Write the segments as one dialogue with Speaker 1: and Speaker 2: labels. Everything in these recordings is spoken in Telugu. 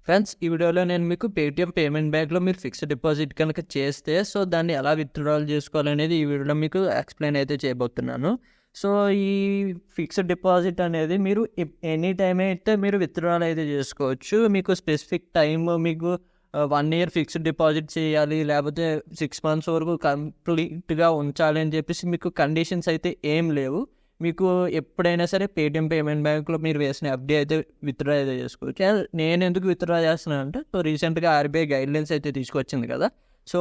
Speaker 1: ఫ్రెండ్స్, ఈ వీడియోలో నేను మీకు పేటీఎం పేమెంట్ బ్యాంక్లో మీరు ఫిక్స్డ్ డిపాజిట్ కనుక చేస్తే సో దాన్ని ఎలా విత్డ్రాల్ చేసుకోవాలనేది ఈ వీడియోలో మీకు ఎక్స్ప్లెయిన్ అయితే చేయబోతున్నాను. సో ఈ ఫిక్స్డ్ డిపాజిట్ అనేది మీరు ఎనీ టైం అయితే మీరు విత్డ్రాల్ అయితే చేసుకోవచ్చు. మీకు స్పెసిఫిక్ టైం మీకు 1 year ఫిక్స్డ్ డిపాజిట్ చేయాలి, లేకపోతే 6 months వరకు కంప్లీట్గా ఉంచాలి అని చెప్పేసి మీకు కండిషన్స్ అయితే ఏం లేవు. మీకు ఎప్పుడైనా సరే పేటీఎం పేమెంట్ బ్యాంక్లో మీరు వేసిన ఎఫ్డీ అయితే విత్డ్రా అయితే చేసుకోవచ్చు. నేను ఎందుకు విత్డ్రా చేస్తున్నాను అంటే, సో రీసెంట్గా ఆర్బీఐ గైడ్లైన్స్ అయితే తీసుకొచ్చింది కదా, సో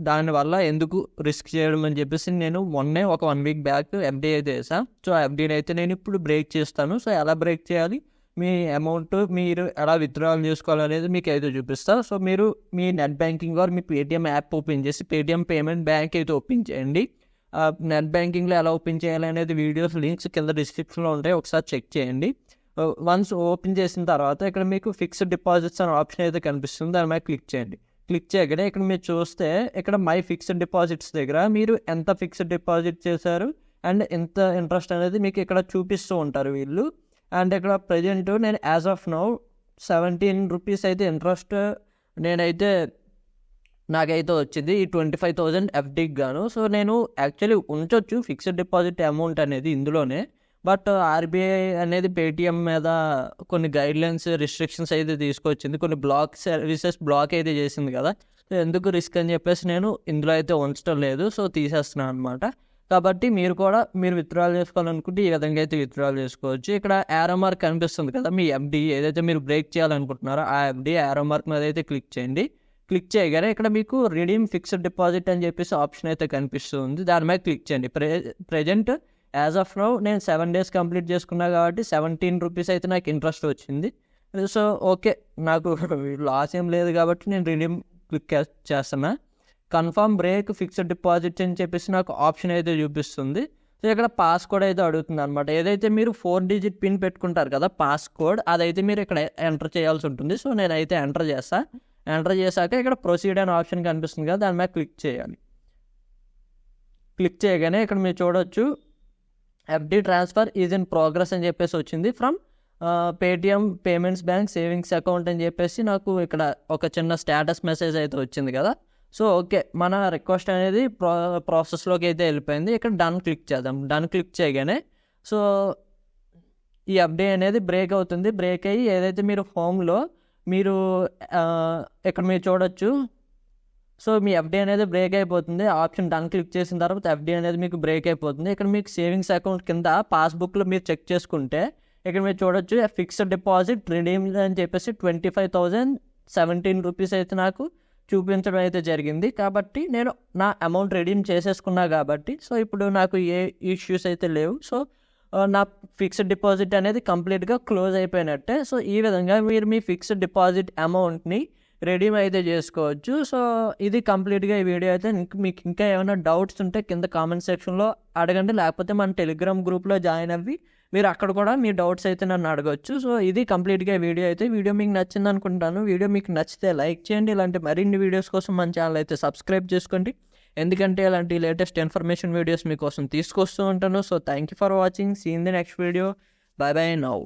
Speaker 1: దానివల్ల ఎందుకు రిస్క్ చేయడం అని చెప్పేసి నేను మొన్నే ఒక 1 week బ్యాక్ ఎఫ్డీ అయితే వేసాను. సో ఆ ఎఫ్డీని అయితే నేను ఇప్పుడు బ్రేక్ చేస్తాను. సో ఎలా బ్రేక్ చేయాలి, మీ అమౌంట్ మీరు ఎలా విత్డ్రాల్ చేసుకోవాలనేది మీకు అయితే చూపిస్తాను. సో మీరు మీ నెట్ బ్యాంకింగ్ ఆర్ మీ పేటీఎం యాప్ ఓపెన్ చేసి పేటీఎం పేమెంట్ బ్యాంక్ అయితే ఓపెన్ చేయండి. నెట్ బ్యాంకింగ్లో ఎలా ఓపెన్ చేయాలి అనేది వీడియోస్ లింక్స్ కింద డిస్క్రిప్షన్లో ఉంటాయి, ఒకసారి చెక్ చేయండి. వన్స్ ఓపెన్ చేసిన తర్వాత ఇక్కడ మీకు ఫిక్స్డ్ డిపాజిట్స్ అనే ఆప్షన్ అయితే కనిపిస్తుంది, దాని మీద క్లిక్ చేయండి. క్లిక్ చేయగానే ఇక్కడ మీరు చూస్తే ఇక్కడ మై ఫిక్స్డ్ డిపాజిట్స్ దగ్గర మీరు ఎంత ఫిక్స్డ్ డిపాజిట్ చేశారు అండ్ ఎంత ఇంట్రెస్ట్ అనేది మీకు ఇక్కడ చూపిస్తూ ఉంటారు వీళ్ళు. అండ్ ఇక్కడ ప్రజెంట్ నేను యాజ్ ఆఫ్ నౌ 17 rupees అయితే ఇంట్రెస్ట్ నాకైతే వచ్చింది ఈ 25,000 ఎఫ్డీకి గాను. సో నేను యాక్చువల్లీ ఉంచొచ్చు ఫిక్స్డ్ డిపాజిట్ అమౌంట్ అనేది ఇందులోనే, బట్ ఆర్బీఐ అనేది పేటీఎం మీద కొన్ని గైడ్లైన్స్ రిస్ట్రిక్షన్స్ అయితే తీసుకొచ్చింది, కొన్ని సర్వీసెస్ బ్లాక్ అయితే చేసింది కదా. సో ఎందుకు రిస్క్ అని చెప్పేసి నేను ఇందులో అయితే ఉంచడం లేదు, సో తీసేస్తున్నాను అనమాట. కాబట్టి మీరు కూడా మీరు విత్డ్రాల్ చేసుకోవాలనుకుంటే ఈ విధంగా అయితే విత్డ్రాల్ చేసుకోవచ్చు. ఇక్కడ యారో మార్క్ కనిపిస్తుంది కదా, మీ ఎఫ్డీ ఏదైతే మీరు బ్రేక్ చేయాలనుకుంటున్నారో ఆ ఎఫ్డీ యారో మార్క్ మీద అయితే క్లిక్ చేయండి. క్లిక్ చేయగానే ఇక్కడ మీకు రిడీమ్ ఫిక్స్డ్ డిపాజిట్ అని చెప్పేసి ఆప్షన్ అయితే కనిపిస్తుంది, దాని మీద క్లిక్ చేయండి. ప్రజెంట్ యాజ్ ఆఫ్ నౌ నేను 7 days కంప్లీట్ చేసుకున్నా కాబట్టి 17 rupees అయితే నాకు ఇంట్రెస్ట్ వచ్చింది. సో ఓకే, నాకు లాస్ ఏం లేదు కాబట్టి నేను రిడీమ్ క్లిక్ చేస్తున్నా. కన్ఫర్మ్ బ్రేక్ ఫిక్స్డ్ డిపాజిట్ అని చెప్పేసి నాకు ఆప్షన్ అయితే చూపిస్తుంది. సో ఇక్కడ పాస్కోడ్ అయితే అడుగుతుంది అనమాట. ఏదైతే మీరు 4-digit పిన్ పెట్టుకుంటారు కదా పాస్కోడ్, అదైతే మీరు ఇక్కడ ఎంటర్ చేయాల్సి ఉంటుంది. సో నేనైతే ఎంటర్ చేశాక ఇక్కడ ప్రొసీడ్ అనే ఆప్షన్ కనిపిస్తుంది కదా, దాని మీద క్లిక్ చేయాలి. క్లిక్ చేయగానే ఇక్కడ మీరు చూడొచ్చు FD transfer is in progress అని చెప్పేసి వచ్చింది from Paytm payments bank savings account అని చెప్పేసి నాకు ఇక్కడ ఒక చిన్న స్టేటస్ మెసేజ్ అయితే వచ్చింది కదా. సో ఓకే, మన రిక్వెస్ట్ అనేది ప్రాసెస్లోకి అయితే వెళ్ళిపోయింది. ఇక్కడ డన్ క్లిక్ చేద్దాం. డన్ క్లిక్ చేయగానే సో ఈ ఎఫ్డీ అనేది బ్రేక్ అవుతుంది. బ్రేక్ అయ్యి ఏదైతే మీరు హోమ్లో మీరు ఇక్కడ మీరు చూడొచ్చు, సో మీ ఎఫ్డీ అనేది బ్రేక్ అయిపోతుంది. ఆప్షన్ డన్ క్లిక్ చేసిన తర్వాత ఎఫ్డీ అనేది మీకు బ్రేక్ అయిపోతుంది. ఇక్కడ మీకు సేవింగ్స్ అకౌంట్ కింద పాస్బుక్లో మీరు చెక్ చేసుకుంటే ఇక్కడ మీరు చూడొచ్చు ఫిక్స్డ్ డిపాజిట్ రిడీమ్ అని చెప్పేసి 25,017 rupees అయితే నాకు చూపించడం అయితే జరిగింది. కాబట్టి నేను నా అమౌంట్ రిడీమ్ చేసేసుకున్నా కాబట్టి సో ఇప్పుడు నాకు ఏ ఇష్యూస్ అయితే లేవు. సో నా ఫిక్స్డ్ డిపాజిట్ అనేది కంప్లీట్గా క్లోజ్ అయిపోయినట్టే. సో ఈ విధంగా మీరు మీ ఫిక్స్డ్ డిపాజిట్ అమౌంట్ని రెడీమ్ అయితే చేసుకోవచ్చు. సో ఇది కంప్లీట్గా ఈ వీడియో అయితే. మీకు ఇంకా ఏమైనా డౌట్స్ ఉంటే కింద కామెంట్ సెక్షన్లో అడగండి, లేకపోతే మన టెలిగ్రామ్ గ్రూప్లో జాయిన్ అవ్వి మీరు అక్కడ కూడా మీ డౌట్స్ అయితే నన్ను అడగవచ్చు. సో ఇది కంప్లీట్గా వీడియో అయితే. వీడియో మీకు నచ్చింది అనుకుంటాను. వీడియో మీకు నచ్చితే లైక్ చేయండి. ఇలాంటి మరిన్ని వీడియోస్ కోసం మన ఛానల్ అయితే సబ్స్క్రైబ్ చేసుకోండి, ఎందుకంటే ఇలాంటి లేటెస్ట్ ఇన్ఫర్మేషన్ వీడియోస్ మీకోసం తీసుకొస్తూ ఉంటాను. So thank you for watching. See in the next video. Bye bye now.